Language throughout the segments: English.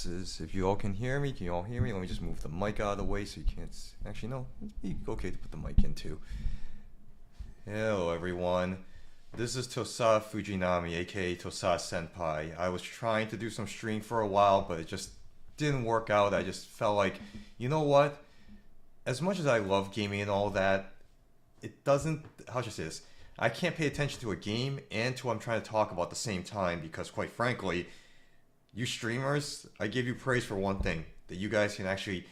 is if you all can hear me. Can you all hear me? Let me just move the mic out of the way so you can't. Actually, no, it'd be okay to put the mic in too. Hello, everyone. This is Tosa Fujinami, aka Tosa Senpai. I was trying to do some stream for a while, but it just didn't work out. I just felt like, you know what? As much as I love gaming and all that, it doesn't. How should I say this? I can't pay attention to a game and to what I'm trying to talk about at the same time because, quite frankly, you streamers, I give you praise for one thing, that you guys can actually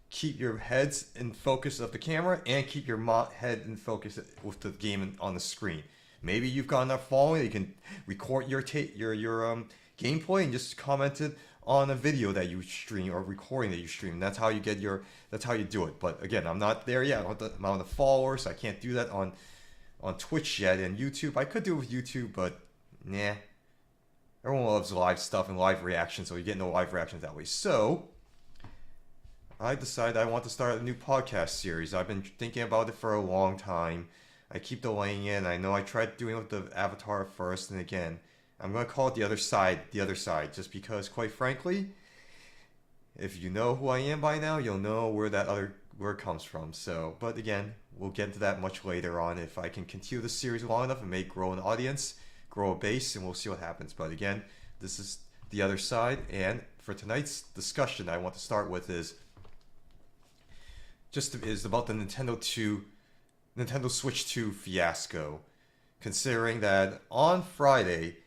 keep your heads in focus of the camera and keep your head in focus with the game on the screen. Maybe you've got enough following that you can record your gameplay and just comment it on a video that you stream or recording that you stream. That's how you get that's how you do it. But again, I'm not there yet. I'm on the followers, so I can't do that on Twitch yet. And YouTube, I could do it with YouTube, but nah. Everyone loves live stuff and live reactions, so you get no live reactions that way. So, I decided I want to start a new podcast series. I've been thinking about it for a long time. I keep delaying it. I know I tried doing it with the Avatar first, and again, I'm going to call it the other side, just because, quite frankly, if you know who I am by now, you'll know where that other word comes from. So, but again, we'll get into that much later on. If I can continue the series long enough and make grow an audience, grow a base, and we'll see what happens. But again, this is the other side, and for tonight's discussion, I want to start with is about the Nintendo Switch 2 fiasco. Considering that on Friday,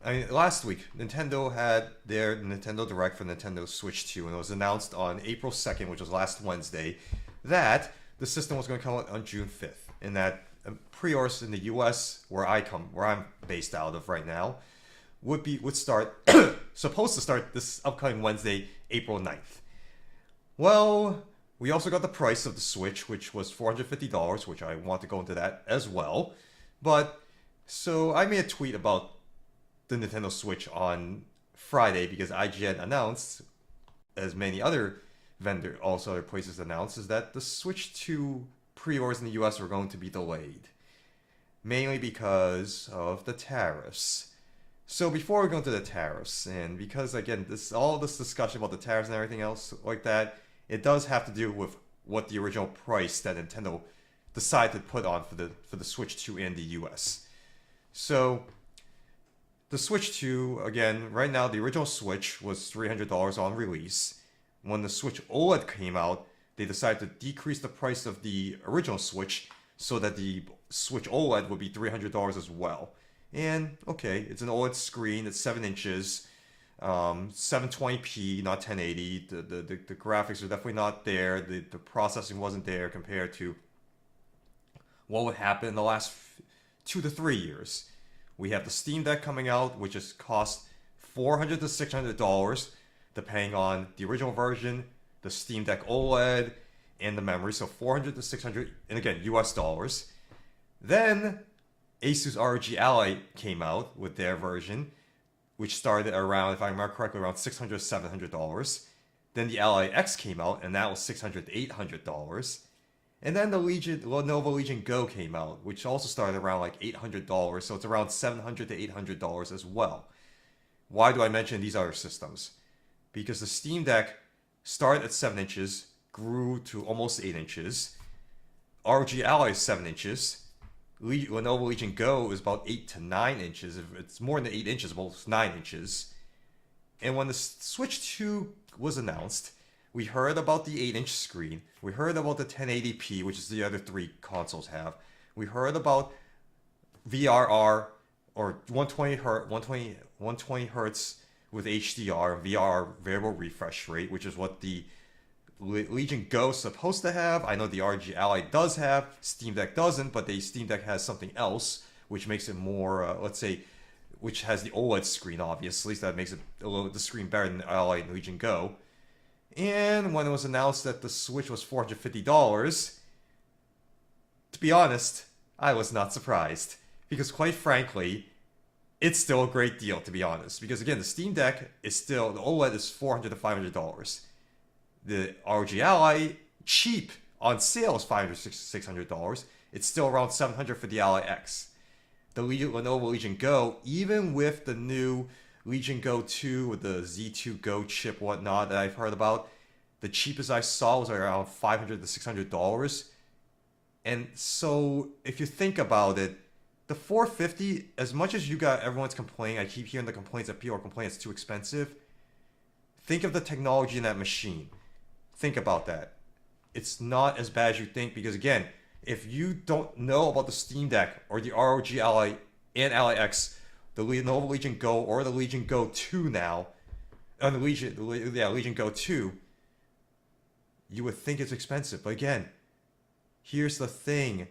last week, Nintendo had their Nintendo Direct for Nintendo Switch 2, and it was announced on April 2nd, which was last Wednesday, that the system was going to come out on June 5th, and that pre-orders in the U.S., where I'm based out of right now, would start supposed to start this upcoming Wednesday, April 9th. Well, we also got the price of the Switch, which was $450, which I want to go into that as well. But so I made a tweet about the Nintendo Switch on Friday because IGN announced, as many other other places announced, is that the Switch 2 pre-orders in the US were going to be delayed, mainly because of the tariffs. So before we go into the tariffs, and because again, all this discussion about the tariffs and everything else like that, it does have to do with what the original price that Nintendo decided to put on for the Switch 2 in the US. So the Switch 2, again, right now the original Switch was $300 on release. When the Switch OLED came out, they decided to decrease the price of the original Switch so that the Switch OLED would be $300 as well. And okay, it's an OLED screen, it's 7 inches, 720p, not 1080. The graphics are definitely not there. The processing wasn't there compared to what would happen in the last 2 to 3 years. We have the Steam Deck coming out, which has cost $400 to $600, depending on the original version, the Steam Deck OLED, and the memory. So $400 to $600, and again, US dollars. Then Asus ROG Ally came out with their version, which started around, if I remember correctly, around $600 to $700. Then the Ally X came out, and that was $600 to $800. And then the Lenovo Legion Go came out, which also started around like $800, so it's around $700 to $800 as well. Why do I mention these other systems? Because the Steam Deck started at 7 inches, grew to almost 8 inches. ROG Ally is 7 inches. Lenovo Legion Go is about 8 to 9 inches. If it's more than 8 inches, almost 9 inches. And when the Switch 2 was announced, we heard about the 8-inch screen. We heard about the 1080p, which is the other 3 consoles have. We heard about VRR, or 120 hertz with HDR, VRR variable refresh rate, which is what the Legion Go is supposed to have. I know the ROG Ally does have, Steam Deck doesn't, but the Steam Deck has something else, which makes it more, which has the OLED screen, obviously, so that makes it the screen better than the Ally and Legion Go. And when it was announced that the Switch was $450, to be honest, I was not surprised. Because quite frankly, it's still a great deal, to be honest. Because again, the Steam Deck is still, the OLED is $400 to $500. The ROG Ally, cheap, on sale is $500 to $600. It's still around $700 for the Ally X. The Lenovo Legion Go, even with the new Legion Go 2 with the Z2 Go chip, whatnot, that I've heard about, the cheapest I saw was around $500 to $600. And so, if you think about it, the 450, as much as everyone's complaining, I keep hearing the complaints that people are complaining it's too expensive. Think of the technology in that machine. Think about that. It's not as bad as you think, because again, if you don't know about the Steam Deck or the ROG Ally and Ally X, the Lenovo Legion Go or the Legion Go 2 now, Legion Go 2, you would think it's expensive. But again, here's the thing.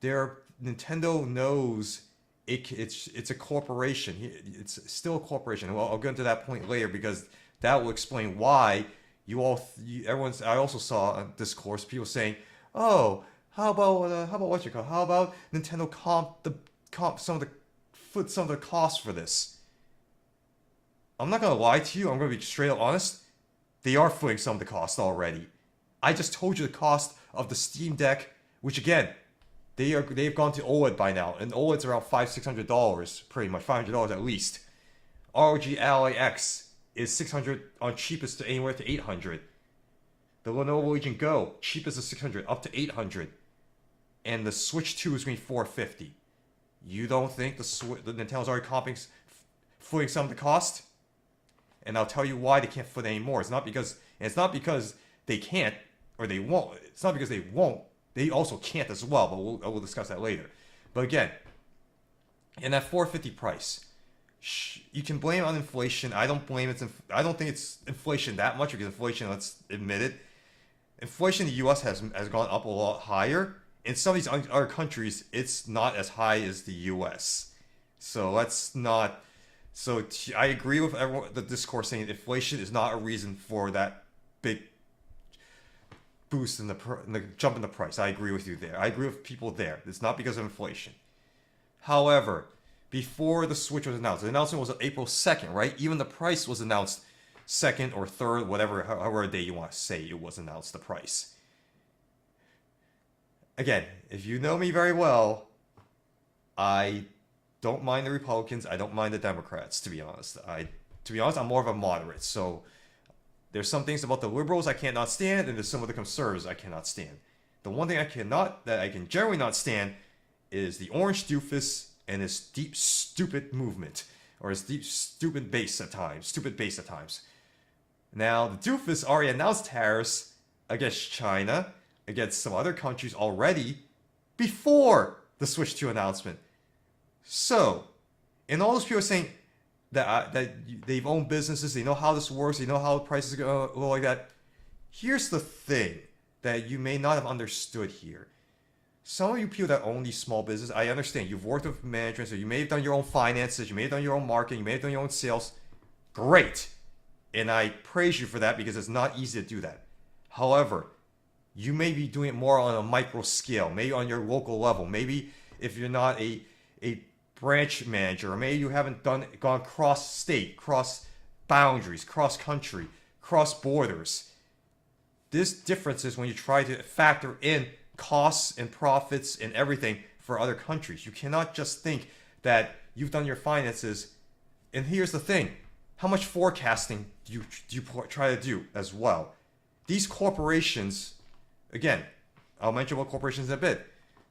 Nintendo knows it's a corporation. It's still a corporation. Well, I'll get into that point later because that will explain why I also saw on discourse people saying, "Oh, how about what you call? How about Nintendo comp some of the costs for this?" I'm not gonna lie to you. I'm gonna be straight up honest. They are footing some of the cost already. I just told you the cost of the Steam Deck, which again, they've gone to OLED by now, and OLED's around $500-$600, pretty much $500 at least. ROG Ally X is $600 on cheapest to anywhere to $800. The Lenovo Legion Go cheapest is $600 up to $800, and the Switch 2 is going to be $450. You don't think the Nintendo's already footing some of the cost? And I'll tell you why they can't foot anymore. It's not because they can't or they won't. It's not because they won't. They also can't as well, but we'll discuss that later. But again, in that $450 price, you can blame it on inflation. I don't blame it. I don't think it's inflation that much because inflation, let's admit it, inflation in the U.S. has gone up a lot higher. In some of these other countries, it's not as high as the U.S. So let's not. So I agree with everyone. The discourse saying inflation is not a reason for that big boost in the jump in the price. I agree with you there. I agree with people there. It's not because of inflation. However, before the Switch was announced, the announcement was April 2nd, right? Even the price was announced 2nd or 3rd, however day you want to say it was announced, the price. Again, if you know me very well, I don't mind the Republicans. I don't mind the Democrats, to be honest. I'm more of a moderate. So there's some things about the liberals I cannot stand, and there's some of the conservatives I cannot stand. The one thing that I can generally not stand is the orange doofus and his deep, stupid movement, or his deep, stupid base at times. Now, the doofus already announced tariffs against China, against some other countries already, before the Switch 2 announcement. So, and all those people are saying that they've owned businesses, they know how this works, they know how prices go like that. Here's the thing that you may not have understood here. Some of you people that own these small businesses, I understand you've worked with management, so you may have done your own finances, you may have done your own marketing, you may have done your own sales. Great. And I praise you for that because it's not easy to do that. However, you may be doing it more on a micro scale, maybe on your local level. Maybe if you're not a branch manager, or maybe you haven't gone cross-state, cross-boundaries, cross-country, cross-borders. This difference is when you try to factor in costs and profits and everything for other countries. You cannot just think that you've done your finances. And here's the thing. How much forecasting do you try to do as well? These corporations, again, I'll mention what corporations in a bit.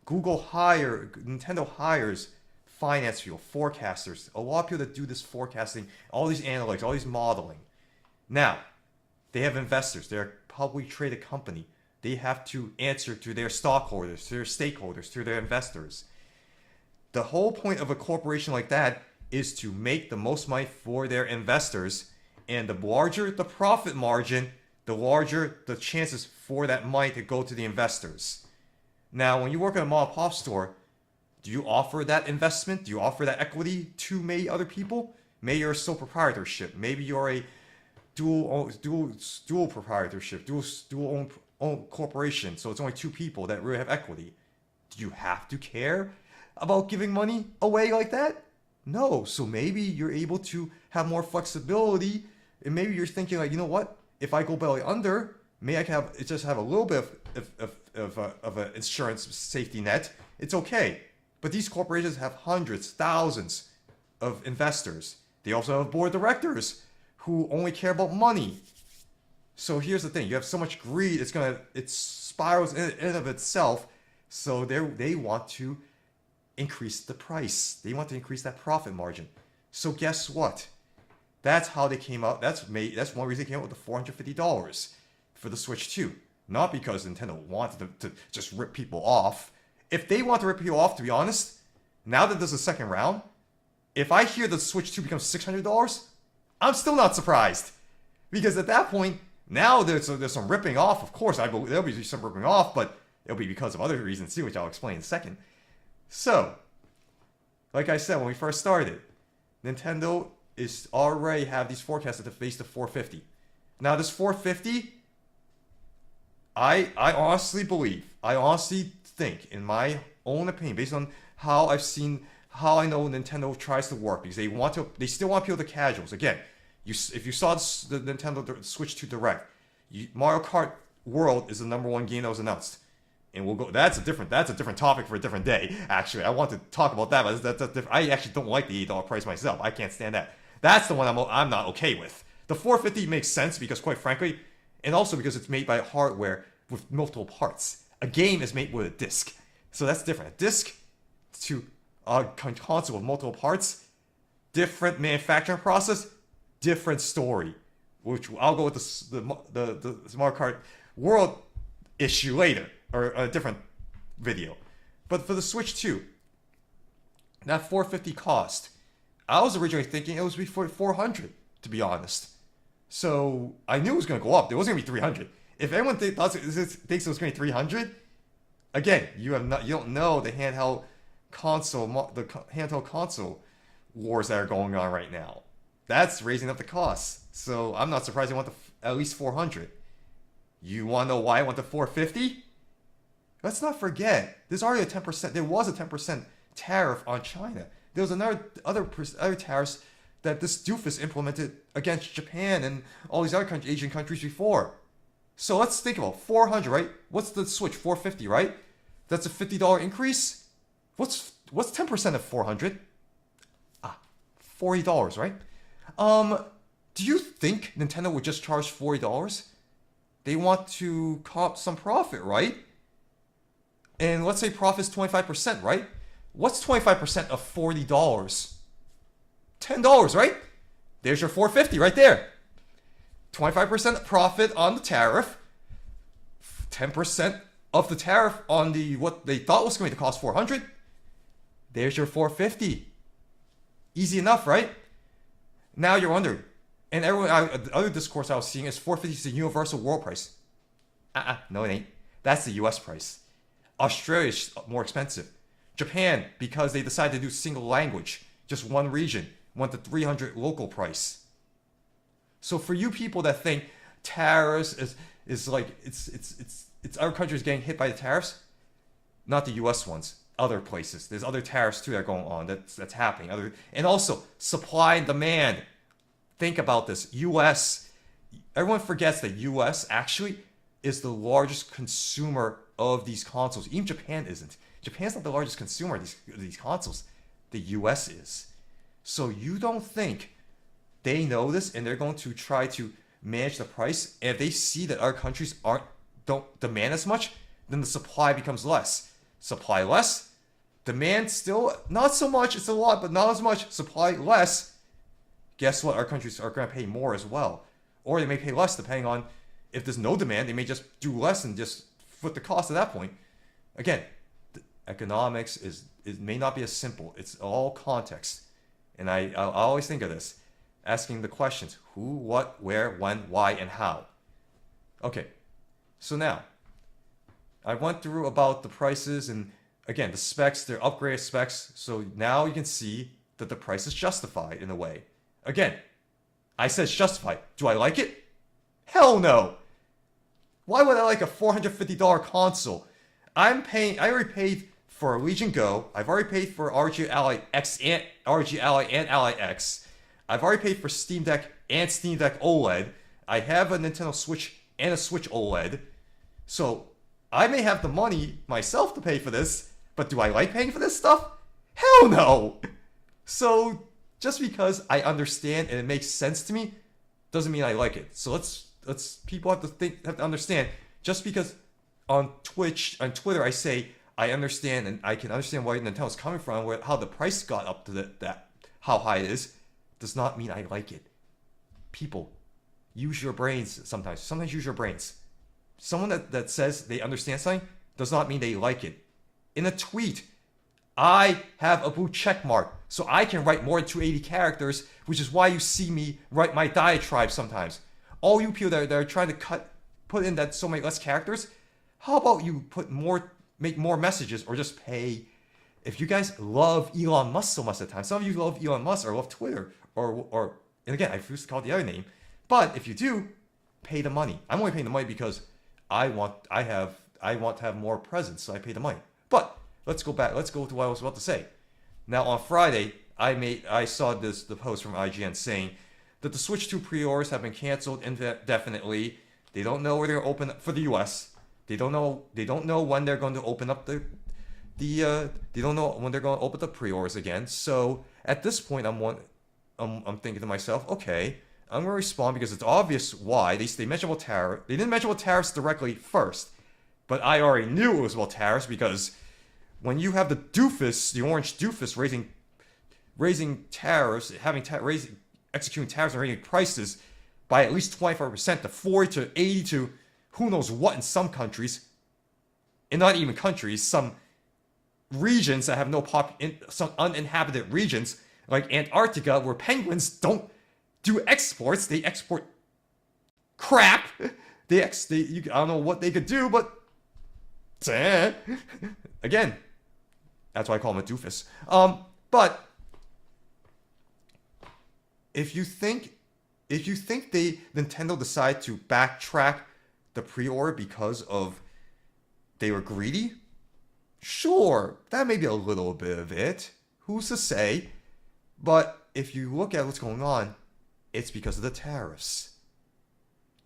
Nintendo hires finance people, forecasters, a lot of people that do this forecasting, all these analytics, all these modeling. Now, they have investors. They're a publicly traded company. They have to answer to their stockholders, to their stakeholders, to their investors. The whole point of a corporation like that is to make the most money for their investors, and the larger the profit margin, the larger the chances for that money to go to the investors. Now, when you work at a mom and pop store, do you offer that investment? Do you offer that equity to maybe other people? Maybe you're a sole proprietorship. Maybe you're a dual proprietorship, dual own corporation. So it's only two people that really have equity. Do you have to care about giving money away like that? No. So maybe you're able to have more flexibility, and maybe you're thinking like, you know what? If I go belly under, maybe I can just have a little bit of an insurance safety net. It's okay. But these corporations have hundreds, thousands of investors. They also have a board of directors who only care about money. So here's the thing: you have so much greed, it spirals in and of itself. So they want to increase the price. They want to increase that profit margin. So guess what? That's how they came out. That's one reason they came out with the $450 for the Switch 2. Not because Nintendo wanted to just rip people off. If they want to rip people off, to be honest, now that there's a second round, if I hear the Switch 2 becomes $600, I'm still not surprised. Because at that point, now there's some ripping off. Of course, there'll be some ripping off, but it'll be because of other reasons too, which I'll explain in a second. So, like I said when we first started, Nintendo is already have these forecasts at the face of 450. Now this 450, I honestly think, in my own opinion, based on how I know Nintendo tries to work, because they still want to appeal to casuals. Again, if you saw the Nintendo Switch 2 Direct, Mario Kart World is the #1 game that was announced. And we'll go. That's a different topic for a different day. Actually, I want to talk about that, but that's different. I actually don't like the $8 price myself. I can't stand that. That's the one I'm not okay with. The 450 makes sense because, quite frankly, and also because it's made by hardware with multiple parts. A game is made with a disc, so that's different. A disc to a console with multiple parts, different manufacturing process, different story. Which I'll go with the Mario Kart World issue later, or a different video. But for the Switch 2, that 450 cost, I was originally thinking it was before 400, to be honest. So I knew it was going to go up. It wasn't going to be 300. If anyone thinks it was going to be 300, again, you don't know the handheld console wars that are going on right now. That's raising up the costs. So I'm not surprised they want at least 400. You want to know why I want the 450? Let's not forget, there's already a 10%. There was a 10% tariff on China. There was other tariffs that this doofus implemented against Japan and all these other Asian countries before. So let's think about 400, right? What's the Switch? 450, right? That's a $50 increase. What's 10% of 400? $40, right? Do you think Nintendo would just charge $40? They want to comp some profit, right? And let's say profit's 25%, right? What's 25% of $40? $10, right? There's your 450 right there. 25% profit on the tariff, 10% of the tariff on what they thought was going to cost 400. There's your 450. Easy enough, right? Now you're wondering, and the other discourse I was seeing is 450 is the universal world price. No it ain't. That's the US price. Australia's more expensive. Japan, because they decided to do single language, just one region, went the 300 local price. So for you people that think tariffs is like it's other countries getting hit by the tariffs, not the US ones, other places. There's other tariffs too that are going on that's happening. And also supply and demand. Think about this. US, everyone forgets that US actually is the largest consumer of these consoles. Even Japan isn't. Japan's not the largest consumer of these consoles. The US is. So you don't think they know this and they're going to try to manage the price? And if they see that other countries don't demand as much, then the supply becomes less. Supply less, demand still not so much. It's a lot, but not as much. Supply less. Guess what? Our countries are going to pay more as well. Or they may pay less depending on if there's no demand. They may just do less and just foot the cost at that point. Again, economics it may not be as simple. It's all context. And I always think of this. Asking the questions. Who, what, where, when, why, and how. Okay. So now, I went through about the prices and, again, the specs. They're upgraded specs. So now you can see that the price is justified in a way. Again, I said it's justified. Do I like it? Hell no. Why would I like a $450 console? I already paid for Legion Go. I've already paid for RG Ally X and RG Ally and Ally X. I've already paid for Steam Deck and Steam Deck OLED. I have a Nintendo Switch and a Switch OLED. So I may have the money myself to pay for this, but do I like paying for this stuff? Hell no. So just because I understand and it makes sense to me doesn't mean I like it. So let's people have to understand, just because on Twitter I say I understand and I can understand where Nintendo's coming from, how the price got up to that how high it is, does not mean I like it. People, use your brains sometimes. Sometimes use your brains. Someone that says they understand something does not mean they like it. In a tweet, I have a blue check mark, so I can write more than 280 characters, which is why you see me write my diatribe sometimes. All you people that are trying to put in that so many less characters, how about you make more messages, or just pay? If you guys love Elon Musk so much at the time, some of you love Elon Musk or love Twitter, or and again, I used to call it the other name, but if you do, pay the money. I'm only paying the money because I want to have more presence, so I pay the money. But let's go back. Let's go to what I was about to say. Now on Friday, I saw the post from IGN saying that the Switch 2 pre-orders have been canceled indefinitely. They don't know where they're open for the US. They don't know when they're going to open up they don't know when they're going to open the pre-orders again. So at this point, I'm thinking to myself, okay, I'm going to respond because it's obvious why. They mentioned about tariffs. They didn't mention about tariffs directly first, but I already knew it was about tariffs because when you have the orange doofus raising tariffs, executing tariffs and raising prices by at least 25% to 40 to 80 to who knows what in some countries, and not even countries, some regions that have some uninhabited regions like Antarctica, where penguins don't do exports. They export crap. I don't know what they could do, but again, that's why I call him a doofus. But if you think Nintendo decide to backtrack the pre-order because they were greedy, sure, that may be a little bit of it. Who's to say? But if you look at what's going on, it's because of the tariffs.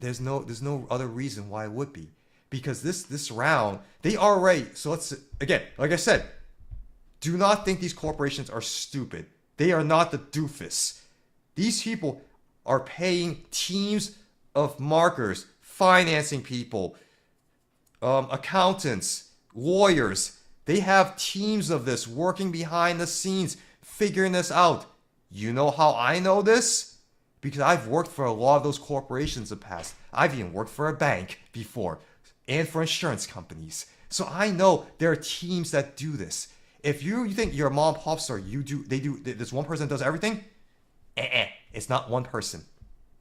There's no other reason why it would be. Because this round, they are right. So again, like I said, do not think these corporations are stupid. They are not the doofus. These people are paying teams of marketers, financing people, accountants, lawyers. They have teams of this working behind the scenes, figuring this out. You know how I know this? Because I've worked for a lot of those corporations in the past. I've even worked for a bank before, and for insurance companies. So I know there are teams that do this. If you think you're a mom and pop store, this one person does everything? It's not one person.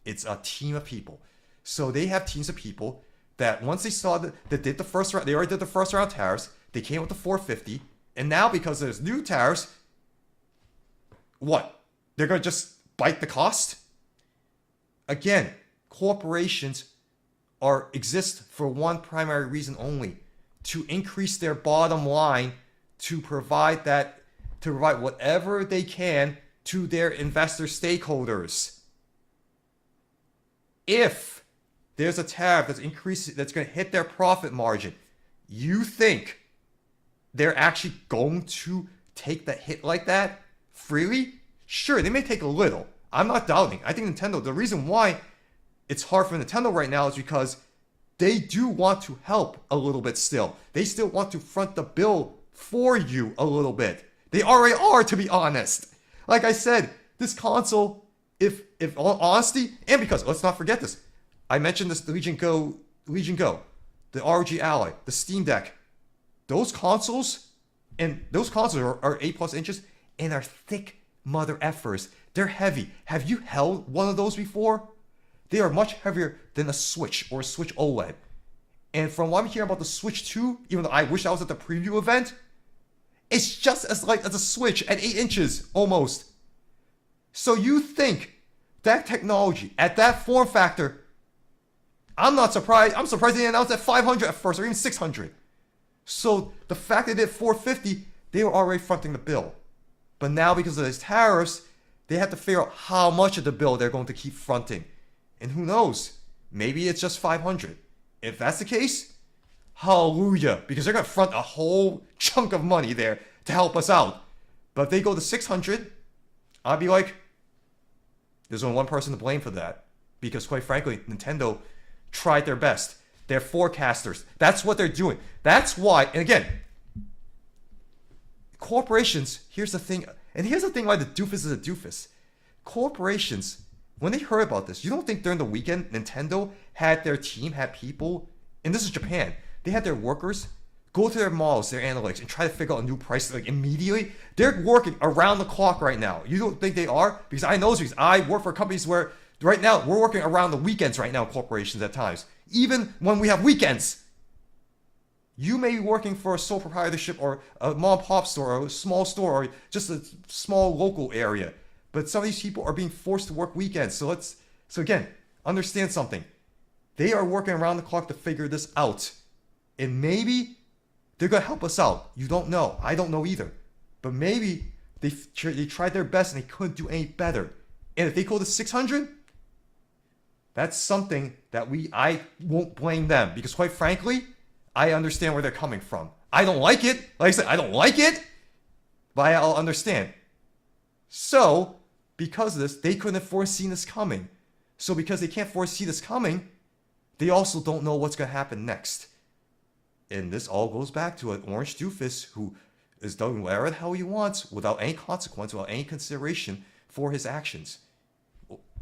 It's a team of people. So they have teams of people that once they saw that they did the first round, they already did the first round of tariffs. They came with the 450, and now because there's new tariffs, what? They're gonna just bite the cost? Again, corporations exist for one primary reason only: to increase their bottom line, to provide whatever they can to their investor stakeholders. If there's a tariff that's going to hit their profit margin, you think they're actually going to take that hit like that freely? Sure, they may take a little. I'm not doubting. I think Nintendo, the reason why it's hard for Nintendo right now is because they do want to help a little bit still. They still want to front the bill for you a little bit. They already are, to be honest. Like I said, this console, if all honesty, and because, let's not forget this, I mentioned this, the Legion Go, the ROG Ally, the Steam Deck. Those consoles are 8+ inches and are thick mother effers. They're heavy. Have you held one of those before? They are much heavier than a Switch or a Switch OLED. And from what I'm hearing about the Switch 2, even though I wish I was at the preview event, it's just as light as a Switch at 8 inches, almost. So you think that technology, at that form factor, I'm not surprised. I'm surprised they announced at 500 at first, or even 600. So the fact they did 450, they were already fronting the bill. But now because of these tariffs, they have to figure out how much of the bill they're going to keep fronting. And who knows? Maybe it's just 500. If that's the case, hallelujah, because they're going to front a whole chunk of money there to help us out. But if they go to 600, I'll be like, There's only one person to blame for that. Because quite frankly, Nintendo tried their best. They're forecasters. That's what they're doing. That's why, and again, corporations, here's the thing, and here's the thing why the doofus is a doofus. Corporations, when they heard about this, you don't think during the weekend Nintendo had their team, had people, and this is Japan, they had their workers go to their malls, their analytics, and try to figure out a new price like immediately? They're working around the clock right now. You don't think they are? Because I know this because I work for companies where right now we're working around the weekends right now, corporations at times. Even when we have weekends. You may be working for a sole proprietorship or a mom and pop store or a small store or just a small local area. But some of these people are being forced to work weekends. So again, understand something. They are working around the clock to figure this out. And maybe they're going to help us out. You don't know. I don't know either. But maybe they tried their best and they couldn't do any better. And if they go to 600, that's something that I won't blame them. Because quite frankly, I understand where they're coming from. I don't like it. Like I said, I don't like it. But I'll understand. So, because of this, they couldn't have foreseen this coming. So because they can't foresee this coming, they also don't know what's going to happen next. And this all goes back to an orange doofus who is doing whatever the hell he wants without any consequence, without any consideration for his actions.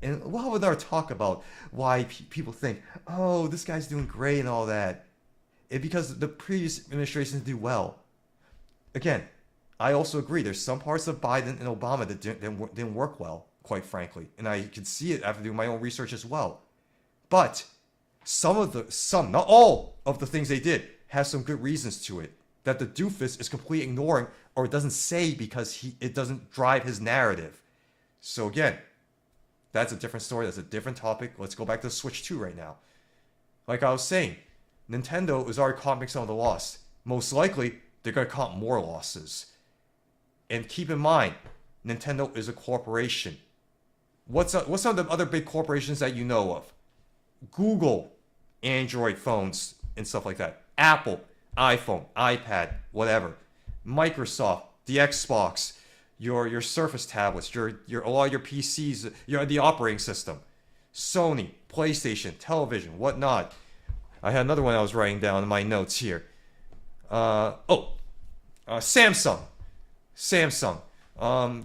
And we'll have another talk about why people think, oh, this guy's doing great and all that. It's because the previous administrations do well. Again, I also agree. There's some parts of Biden and Obama that didn't work well, quite frankly. And I can see it after doing my own research as well. But not all of the things they did has some good reasons to it that the doofus is completely ignoring or doesn't say because it doesn't drive his narrative. So again, that's a different story. That's a different topic. Let's go back to the Switch 2 right now. Like I was saying, Nintendo is already comping some of the loss. Most likely, they're going to comp more losses. And keep in mind, Nintendo is a corporation. What's some of the other big corporations that you know of? Google, Android phones and stuff like that. Apple, iPhone, iPad, whatever. Microsoft, the Xbox, your Surface tablets, your a lot of your PCs, the operating system. Sony, PlayStation, television, whatnot. I had another one I was writing down in my notes here. Samsung.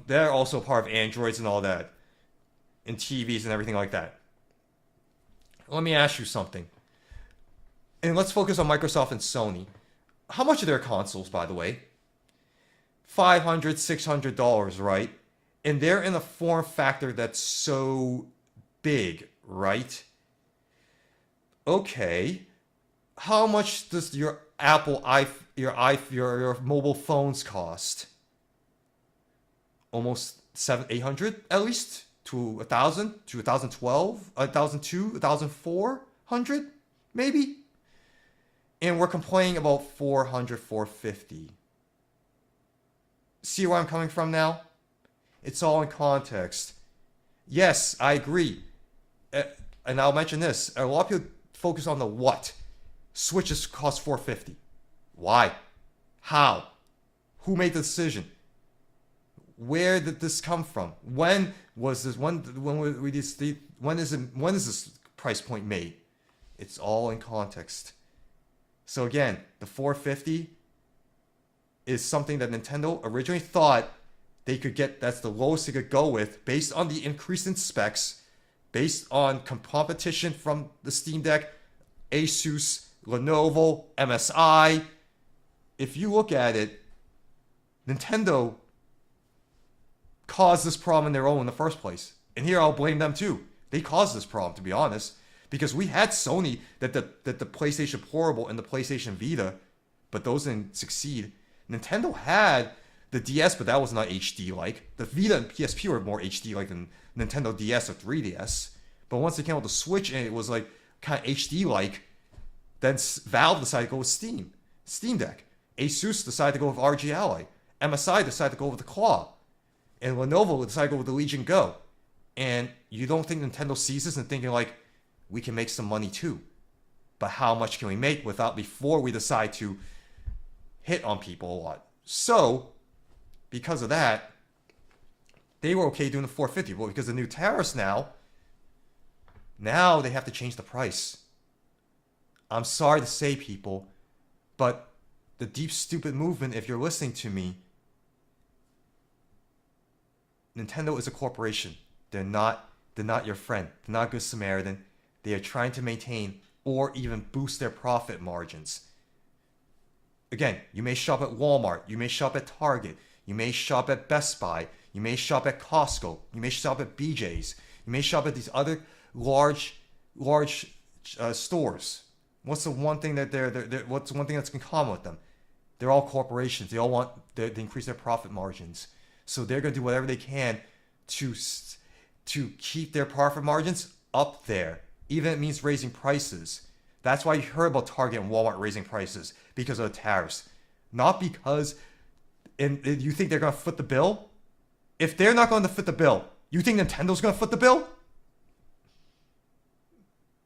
They're also part of Androids and all that. And TVs and everything like that. Let me ask you something. And let's focus on Microsoft and Sony. How much are their consoles, by the way? $500, $600, right? And they're in a form factor that's so big, right? Okay. How much does your your mobile phones cost? Almost $800 at least to 1,000 to 1,012, 1,002, 1,400 maybe. And we're complaining about 400, 450. See where I'm coming from now? It's all in context. Yes, I agree. And I'll mention this. A lot of people focus on the what. Switches cost 450. Why? How? Who made the decision? Where did this come from? When was this? When is this price point made? It's all in context. So again, the 450 is something that Nintendo originally thought they could get. That's the lowest they could go with, based on the increase in specs, based on competition from the Steam Deck, Asus, Lenovo, MSI. If you look at it, Nintendo caused this problem in their own in the first place. And here I'll blame them too. They caused this problem, to be honest. Because we had Sony that the PlayStation Portable and the PlayStation Vita, but those didn't succeed. Nintendo had the DS, but that was not HD-like. The Vita and PSP were more HD-like than Nintendo DS or 3DS. But once they came out with the Switch and it was like kind of HD-like, then Valve decided to go with Steam Deck. Asus decided to go with RG Ally. MSI decided to go with the Claw. And Lenovo decided to go with the Legion Go. And you don't think Nintendo sees this and thinking like, we can make some money too. But how much can we make before we decide to hit on people a lot? So, because of that, They were okay doing the 450, but because of the new tariffs now they have to change the price. I'm sorry to say, people, but the deep stupid movement, if you're listening to me, Nintendo is a corporation. They're not your friend. They're not a good Samaritan. They are trying to maintain or even boost their profit margins. Again, you may shop at Walmart, you may shop at Target, you may shop at Best Buy, you may shop at Costco, you may shop at BJ's, you may shop at these other large stores. What's the one thing that what's one thing that's in common with them? They're all corporations. They all want to increase their profit margins. So they're going to do whatever they can to keep their profit margins up there, even if it means raising prices. That's why you heard about Target and Walmart raising prices, because of the tariffs. Not because you think they're going to foot the bill. If they're not going to foot the bill, you think Nintendo's going to foot the bill?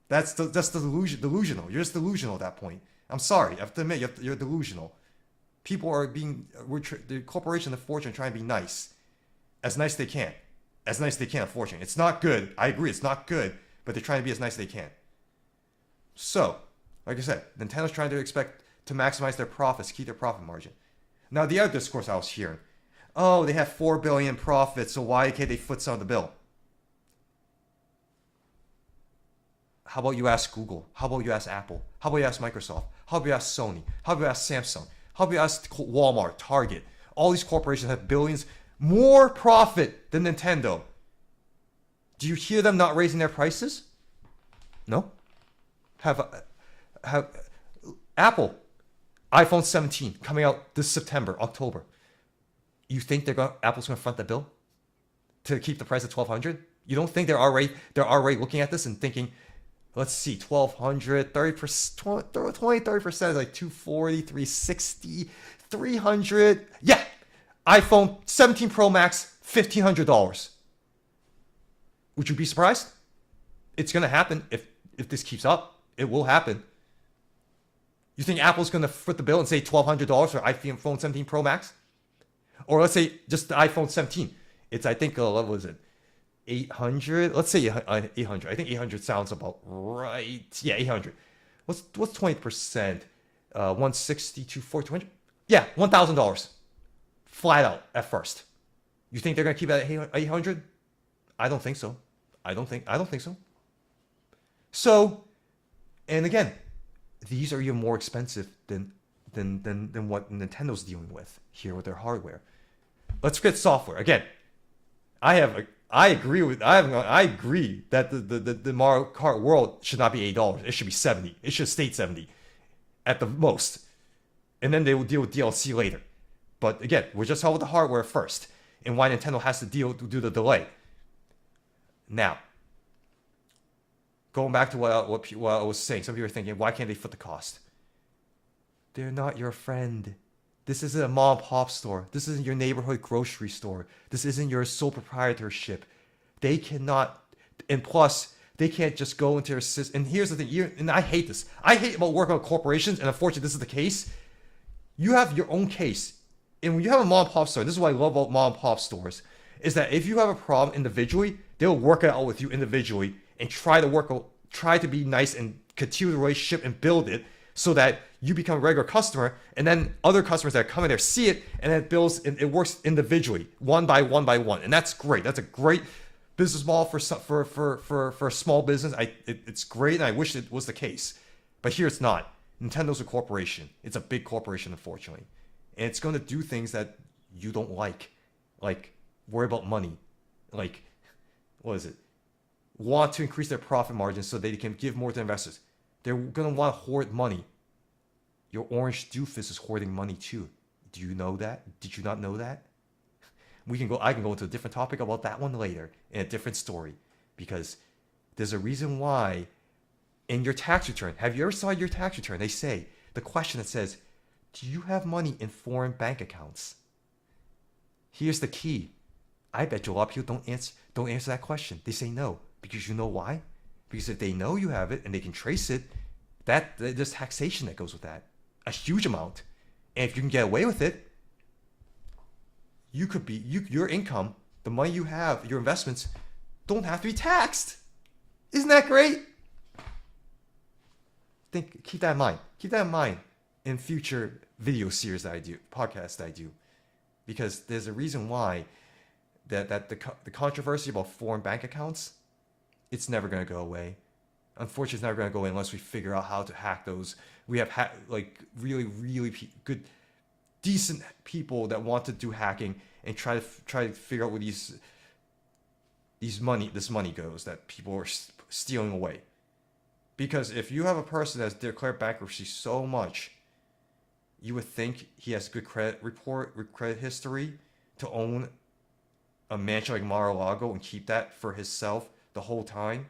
That's delusional. You're just delusional at that point. I'm sorry. I have to admit, you're delusional. People are the corporation, the fortune, trying to be nice. As nice as they can. As nice as they can, unfortunately. It's not good. I agree, it's not good, but they're trying to be as nice as they can. So, like I said, Nintendo's trying to maximize their profits, keep their profit margin. Now, the other discourse I was hearing, oh, they have $4 billion profits, so why can't they foot some of the bill? How about you ask Google? How about you ask Apple? How about you ask Microsoft? How about you ask Sony? How about you ask Samsung? How about you ask Walmart, Target? All these corporations have billions more profit than Nintendo. Do you hear them not raising their prices? No. Have Apple, iPhone 17 coming out this September, October. You think Apple's going to front the bill to keep the price at $1,200? You don't think they're already looking at this and thinking, let's see, 1,200, 30%, 30% is like 240, 360, 300. Yeah, iPhone 17 Pro Max, $1,500. Would you be surprised? It's going to happen if this keeps up. It will happen. You think Apple's going to foot the bill and say $1,200 for iPhone 17 Pro Max? Or let's say just the iPhone 17. It's, I think, what was it? 800? Let's say 800. I think 800 sounds about right. Yeah, 800. What's 20%? 160, 240, 200? Yeah, $1,000. Flat out at first. You think they're going to keep it at 800? I don't think so. I don't think so. So, and again, these are even more expensive than what Nintendo's dealing with here with their hardware. Let's get software. Again, I agree that the Mario Kart World should not be $8. It should be $70. It should stay $70 at the most. And then they will deal with DLC later. But again, we're just talking about the hardware first and why Nintendo has to do the delay. Now, going back to what I was saying, some people are thinking, why can't they foot the cost? They're not your friend. This isn't a mom and pop store. This isn't your neighborhood grocery store. This isn't your sole proprietorship. They cannot, and plus, they can't just go into their system. And here's the thing, and I hate this. I hate about working with corporations, and unfortunately, this is the case. You have your own case. And when you have a mom and pop store, this is what I love about mom and pop stores, is that if you have a problem individually, they'll work it out with you individually and try to be nice and continue the relationship and build it so that you become a regular customer, and then other customers that come in there see it, and then it works individually, one by one, and that's great. That's a great business model for a small business. It's great, and I wish it was the case, but here it's not. Nintendo's a corporation. It's a big corporation, unfortunately, and it's going to do things that you don't like worry about money, like what is it? Want to increase their profit margins so they can give more to investors. They're going to want to hoard money. Your orange doofus is hoarding money too. Do you know that? Did you not know that? I can go into a different topic about that one later in a different story, because there's a reason why in your tax return, have you ever saw your tax return? They say, the question that says, do you have money in foreign bank accounts? Here's the key. I bet you a lot of people don't answer that question. They say no. Because you know why? Because if they know you have it and they can trace it, there's taxation that goes with that. A huge amount. And if you can get away with it, your income the money you have, your investments, don't have to be taxed. Isn't that great? Keep that in mind. Keep that in mind in future video series that I do, podcasts that I do. Because there's a reason why that the controversy about foreign bank accounts, it's never going to go away. Unfortunately, it's never going to go away unless we figure out how to hack those. We have really, really good, decent people that want to do hacking and try to figure out where this money goes that people are stealing away. Because if you have a person that's declared bankruptcy so much, you would think he has good credit history to own a mansion like Mar-a-Lago and keep that for himself the whole time.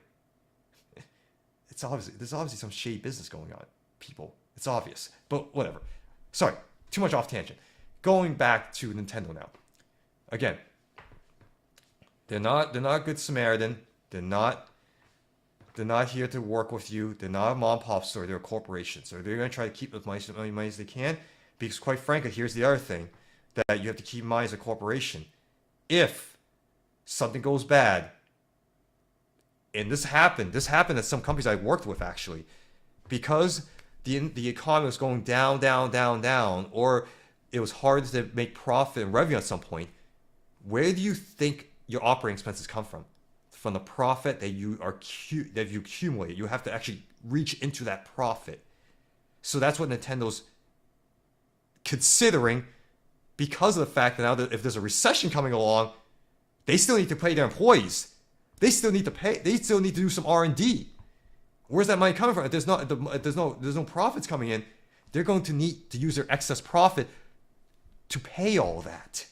There's obviously some shady business going on, people. It's obvious, but whatever. Sorry, too much off tangent. Going back to Nintendo now. Again, they're not a good Samaritan. They're not here to work with you. They're not a mom and pop store. They're a corporation. So they're going to try to keep as much money as they can. Because quite frankly, here's the other thing that you have to keep in mind as a corporation. If something goes bad, and this happened at some companies I worked with actually, because the economy was going down, or it was hard to make profit and revenue at some point, where do you think your operating expenses come from? From the profit that you accumulate. You have to actually reach into that profit. So that's what Nintendo's considering, because of the fact that now that if there's a recession coming along, they still need to pay their employees. They still need to pay. They still need to do some R&D. Where's that money coming from? If there's no profits coming in, they're going to need to use their excess profit to pay all that.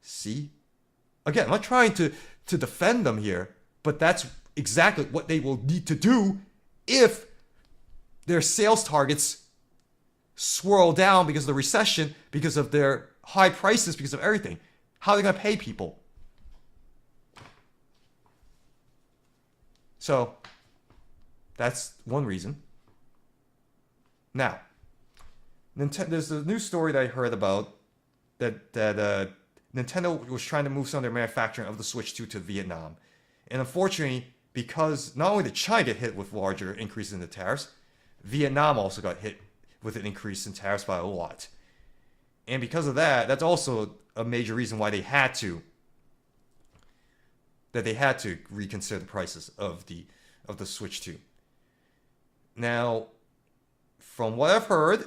See? Again, I'm not trying to defend them here, but that's exactly what they will need to do if their sales targets swirl down because of the recession, because of their high prices, because of everything. How are they going to pay people? So, that's one reason. Now, there's a new story that I heard about that Nintendo was trying to move some of their manufacturing of the Switch 2 to Vietnam. And unfortunately, because not only did China get hit with larger increases in the tariffs, Vietnam also got hit with an increase in tariffs by a lot. And because of that, that's also a major reason why they had to reconsider the prices of the Switch 2. Now, from what I've heard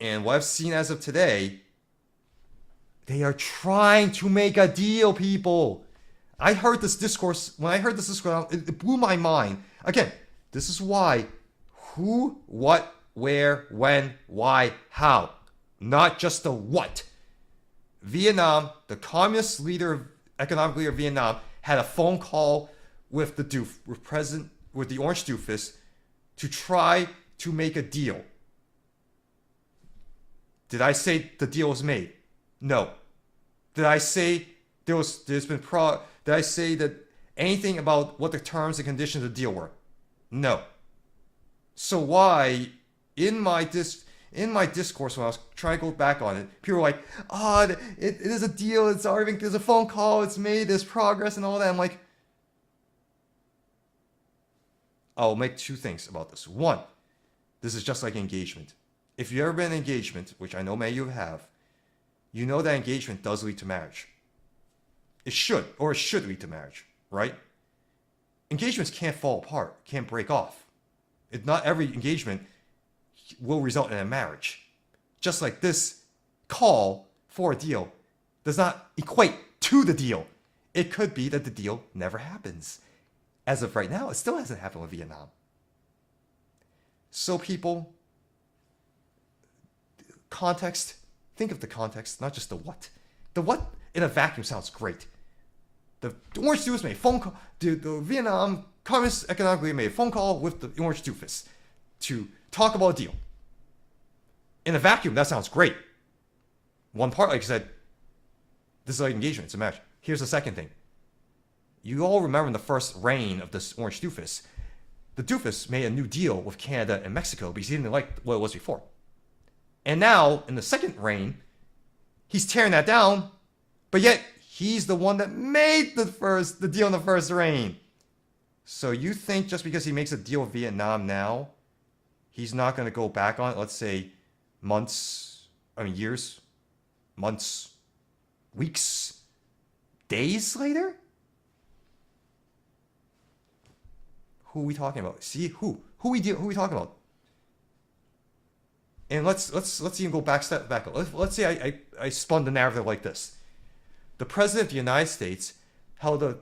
and what I've seen as of today, they are trying to make a deal, people. When I heard this discourse, it blew my mind. Again, this is why who, what, where, when, why, how. Not just the what. Vietnam, the communist leader, economic leader of Vietnam, had a phone call with the orange doofus to try to make a deal. Did I say the deal was made? No. Did I say did I say that anything about what the terms and conditions of the deal were? No. So why in my discourse when I was trying to go back on it, people were like, it is a deal, there's a phone call, it's made, there's progress and all that. I'm like, I'll make two things about this. One, this is just like engagement. If you've ever been in engagement, which I know many of you have, you know that engagement does lead to marriage. It should lead to marriage, right? Engagements can't fall apart, can't break off. Not every engagement will result in a marriage. Just like this call for a deal does not equate to the deal. It could be that the deal never happens. As of right now, it still hasn't happened with Vietnam. So people, context, think of the context, not just the what. The what in a vacuum sounds great. The orange doofus made a phone call. The Vietnam Communist Economic Leader made a phone call with the orange doofus to talk about a deal. In a vacuum, that sounds great. One part, like I said, this is like engagement, it's a match. Here's the second thing. You all remember in the first reign of this orange doofus, the doofus made a new deal with Canada and Mexico because he didn't like what it was before. And now, in the second reign, he's tearing that down, but yet He's the one that made the deal in the first reign. So you think just because he makes a deal with Vietnam now, he's not going to go back on it, let's say years, months, weeks, days later? Who are we talking about? See, who are we talking about? And let's even go step back. Let's say I spun the narrative like this. The president of the United States held a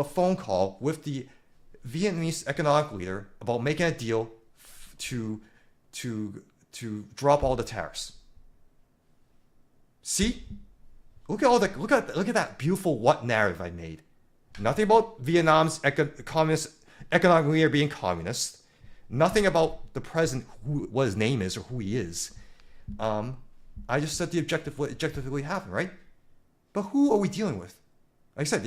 phone call with the Vietnamese economic leader about making a deal to drop all the tariffs. See? Look at that beautiful what narrative I made. Nothing about Vietnam's economic leader being communist. Nothing about the president, what his name is or who he is. I just said what objectively happened, right? But who are we dealing with? Like I said,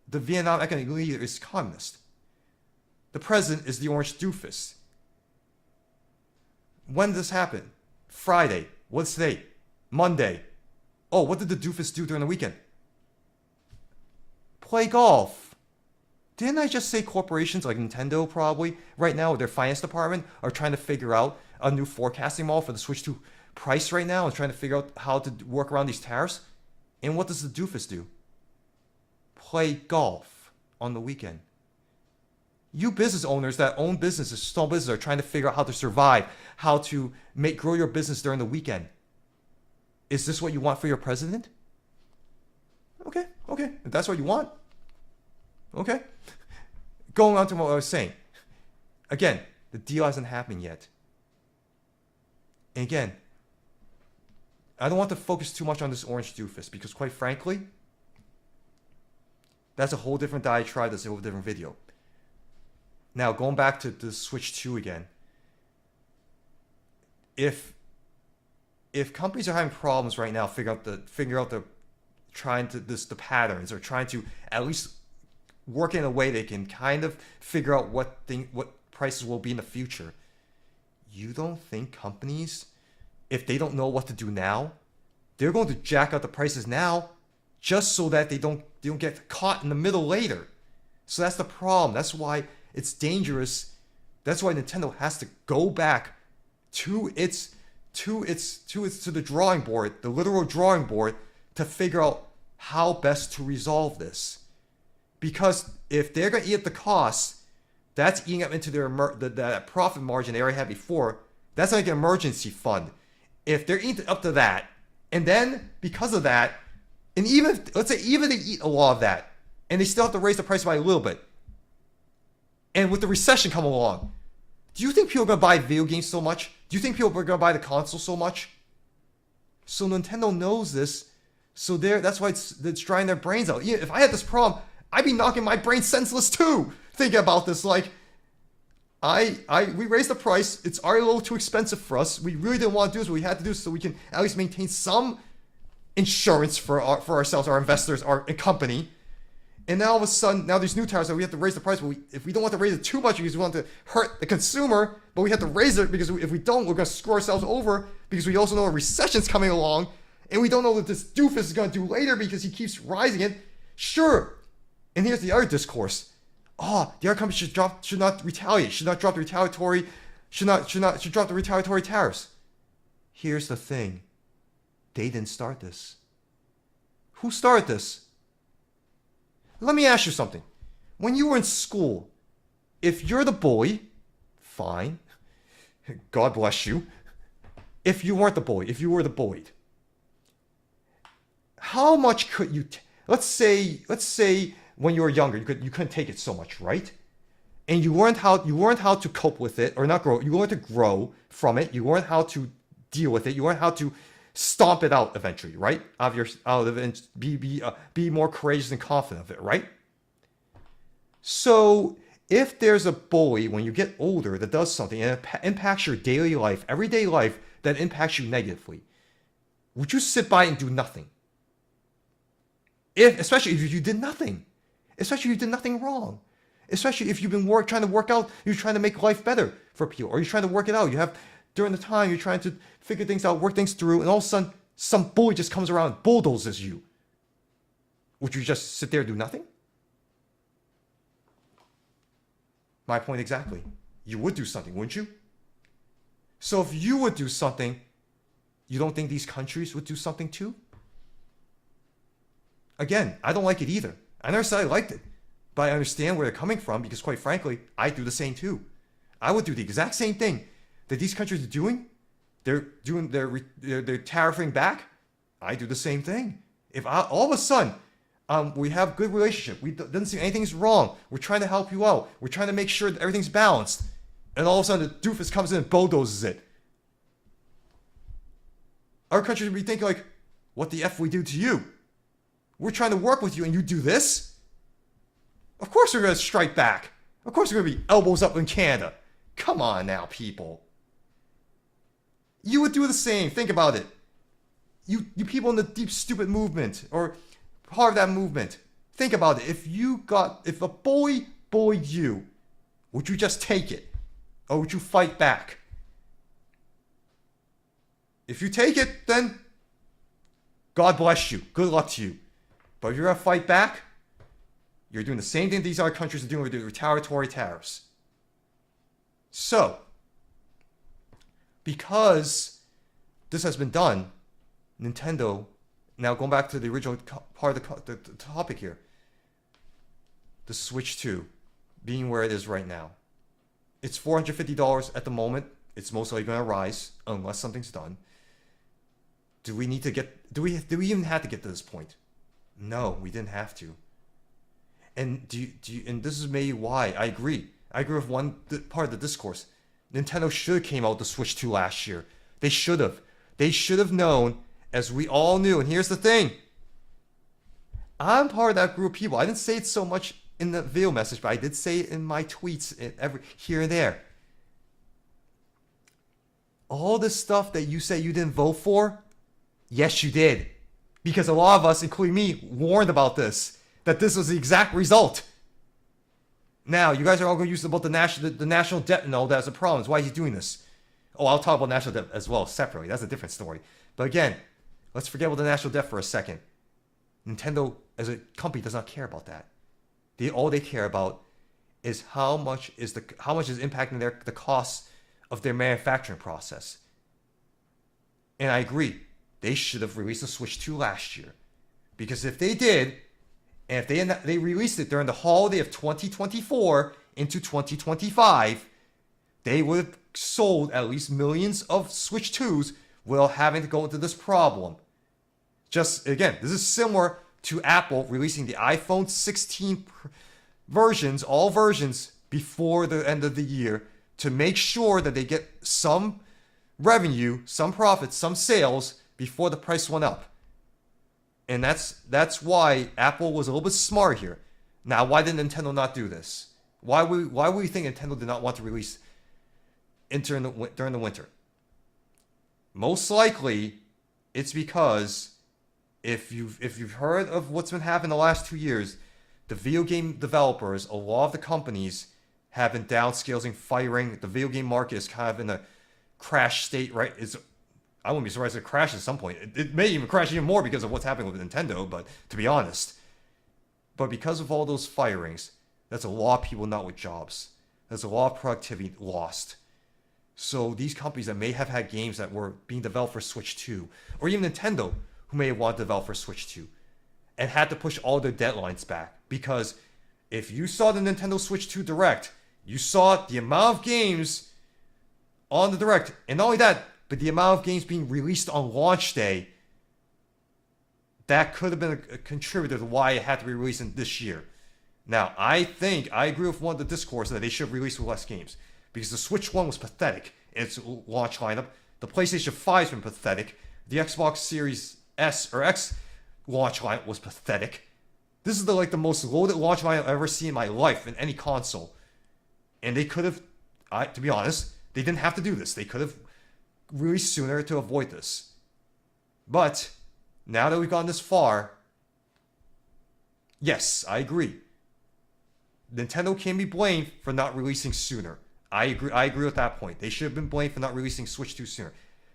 the Vietnam economic leader is communist. The president is the orange doofus. When did this happen? Friday. What's today? Monday. Oh, what did the doofus do during the weekend? Play golf. Didn't I just say corporations like Nintendo probably right now with their finance department are trying to figure out a new forecasting model for the switch to price right now and trying to figure out how to work around these tariffs? And what does the doofus do? Play golf on the weekend. You business owners that own businesses, small businesses, are trying to figure out how to survive, how to grow your business during the weekend. Is this what you want for your president? Okay. If that's what you want. Okay. Going on to what I was saying. Again, the deal hasn't happened yet. And again, I don't want to focus too much on this orange doofus because quite frankly, that's a whole different diatribe, that's a whole different video. Now, going back to the Switch 2 again. If companies are having problems right now, figure out the patterns, or trying to at least work in a way they can kind of figure out what prices will be in the future. You don't think companies, if they don't know what to do now, they're going to jack up the prices now just so that they don't get caught in the middle later. So that's the problem. That's why it's dangerous. That's why Nintendo has to go back to the drawing board, the literal drawing board, to figure out how best to resolve this. Because if they're going to eat the costs, that's eating up into that profit margin they already had before. That's like an emergency fund. If they're eating up to that, and then because of that, and let's say they eat a lot of that, and they still have to raise the price by a little bit, and with the recession coming along, do you think people are going to buy video games so much? Do you think people are going to buy the console so much? So Nintendo knows this, so that's why it's drying their brains out. If I had this problem, I'd be knocking my brain senseless too, thinking about this. Like, we raised the price. It's already a little too expensive for us. We really didn't want to do this, but we had to do this so we can at least maintain some insurance for ourselves, our investors, our company. And now all of a sudden, now these new tariffs that we have to raise the price, but if we don't want to raise it too much because we want to hurt the consumer, but we have to raise it because if we don't, we're going to screw ourselves over because we also know a recession's coming along, and we don't know what this doofus is going to do later because he keeps rising it. Sure. And here's the other discourse. The other company should not retaliate, should drop the retaliatory tariffs. Here's the thing. They didn't start this. Who started this? Let me ask you something. When you were in school, if you're the bully, fine. God bless you. If you weren't the bully, if you were the bullied, how much could you let's say when you were younger, you couldn't take it so much, right? And you learned how to cope with it, or not grow. You learned to grow from it. You learned how to deal with it. You learned how to stomp it out eventually, right? Out of it, and be more courageous and confident of it, right? So if there's a bully when you get older that does something and it impacts your daily life, everyday life, that impacts you negatively, would you sit by and do nothing? Especially if you did nothing. Especially if you did nothing wrong. Especially if you've been trying to work out, you're trying to make life better for people, or you're trying to work it out. During the time, you're trying to figure things out, work things through, and all of a sudden, some bully just comes around and bulldozes you. Would you just sit there and do nothing? My point exactly. You would do something, wouldn't you? So if you would do something, you don't think these countries would do something too? Again, I don't like it either. I never said I liked it, but I understand where they're coming from because, quite frankly, I do the same too. I would do the exact same thing that these countries are doing. They're tariffing back. I do the same thing. If all of a sudden we have good relationship, we doesn't see anything's wrong. We're trying to help you out. We're trying to make sure that everything's balanced, and all of a sudden the doofus comes in and bulldozes it. Our country would be thinking like, "What the f we do to you? We're trying to work with you, and you do this." Of course we're going to strike back. Of course we're going to be elbows up in Canada. Come on now, people. You would do the same. Think about it. You people in the deep stupid movement or part of that movement. Think about it. If a bully bullied you, would you just take it? Or would you fight back? If you take it, then God bless you. Good luck to you. But if you're going to fight back, you're doing the same thing these other countries are doing with the retaliatory tariffs. So, because this has been done, Nintendo, now going back to the original part of the topic here, the Switch 2 being where it is right now. It's $450 at the moment. It's most likely going to rise unless something's done. Do we even have to get to this point? No, we didn't have to. And and this is maybe why I agree. I agree with one part of the discourse. Nintendo should have came out with the Switch 2 last year. They should have. They should have known, as we all knew. And here's the thing. I'm part of that group of people. I didn't say it so much in the video message, but I did say it in my tweets here and there. All this stuff that you say you didn't vote for, yes, you did. Because a lot of us, including me, warned about this. That this was the exact result. Now, you guys are all going to use about the national debt and all that as a problem. Why is he doing this? Oh, I'll talk about national debt as well separately. That's a different story. But again, let's forget about the national debt for a second. Nintendo, as a company, does not care about that. All they care about is how much is impacting the costs of their manufacturing process. And I agree. They should have released the Switch 2 last year. Because if they did, and if they released it during the holiday of 2024 into 2025, they would have sold at least millions of Switch 2s without having to go into this problem. Just, again, this is similar to Apple releasing the iPhone 16 versions, all versions, before the end of the year to make sure that they get some revenue, some profits, some sales before the price went up. And that's why Apple was a little bit smart here. Now, why did Nintendo not do this? Why would you think Nintendo did not want to release during the winter? Most likely, it's because if you've heard of what's been happening the last 2 years, the video game developers, a lot of the companies have been downscaling, firing. The video game market is kind of in a crash state, right? I wouldn't be surprised if it crashes at some point. It may even crash even more because of what's happening with Nintendo, but to be honest. But because of all those firings, that's a lot of people not with jobs. There's a lot of productivity lost. So these companies that may have had games that were being developed for Switch 2, or even Nintendo, who may have wanted to develop for Switch 2, and had to push all their deadlines back. Because if you saw the Nintendo Switch 2 Direct, you saw the amount of games on the Direct, and not only that, but the amount of games being released on launch day, that could have been a contributor to why it had to be released in this year. Now, I agree with one of the discourse that they should have released with less games. Because the Switch 1 was pathetic in its launch lineup. The PlayStation 5 has been pathetic. The Xbox Series S or X launch lineup was pathetic. This is the most loaded launch lineup I've ever seen in my life in any console. And they could have, to be honest, they didn't have to do this. They could have released sooner to avoid this. But now that we've gone this far, yes, I agree. Nintendo can be blamed for not releasing sooner. I agree with that point. They should have been blamed for not releasing Switch 2 sooner.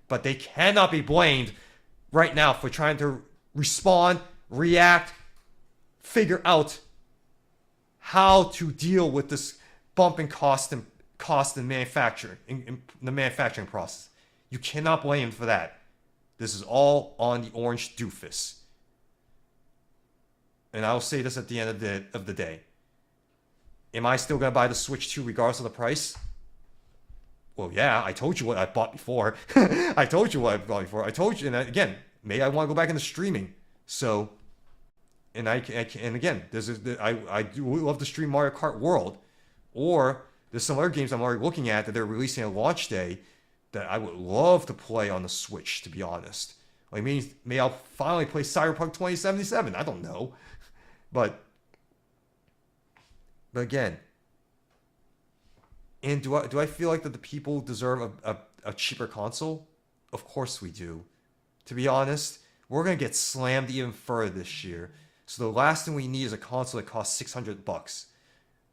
But they cannot be blamed right now for trying to respond, react, figure out how to deal with this bump in cost in manufacturing, in the manufacturing process. You cannot blame him for that. This is all on the orange doofus. And I will say this at the end of the day. Am I still going to buy the Switch 2 regardless of the price? Well, yeah, I told you what I bought before. I told you what I bought before. I told you, and again, maybe I want to go back into streaming. So, and and again, I do love to stream Mario Kart World, or there's some other games I'm already looking at that they're releasing on launch day that I would love to play on the Switch, to be honest. Like maybe I'll finally play Cyberpunk 2077. I don't know, but again. And do I feel like that the people deserve a cheaper console? Of course we do. To be honest, we're gonna get slammed even further this year. So the last thing we need is a console that costs $600.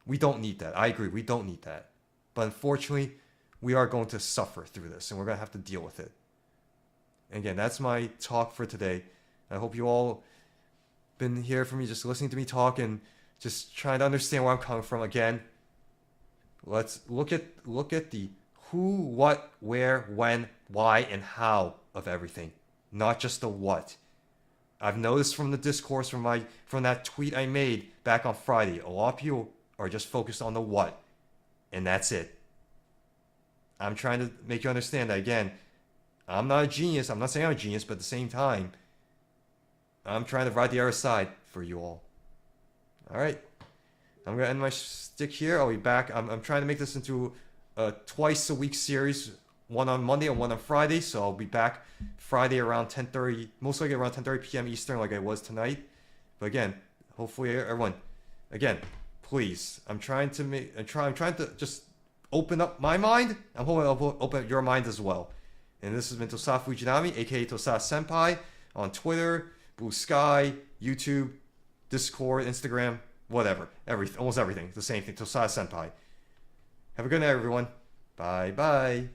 We don't need that. I agree, we don't need that. But unfortunately, we are going to suffer through this, and we're gonna have to deal with it. And again, that's my talk for today. I hope you all been here for me, just listening to me talk and just trying to understand where I'm coming from. Again, let's look at the who, what, where, when, why, and how of everything, not just the what. I've noticed from the discourse from that tweet I made back on Friday, a lot of people are just focused on the what, and that's it. I'm trying to make you understand that again. I'm not a genius. I'm not saying I'm a genius, but at the same time, I'm trying to ride the other side for you all. All right. I'm going to end my stick here. I'll be back. I'm trying to make this into a twice a week series, one on Monday and one on Friday. So I'll be back Friday around 10:30, most likely around 10:30 p.m. Eastern like I was tonight. But again, hopefully everyone, again, please, I'm trying to just open up my mind. I'm hoping I'll open up your mind as well. And this has been Tosa Fujinami, aka Tosa Senpai, on Twitter, Blue Sky, YouTube, Discord, Instagram, whatever. Almost everything. The same thing. Tosa Senpai. Have a good night, everyone. Bye bye.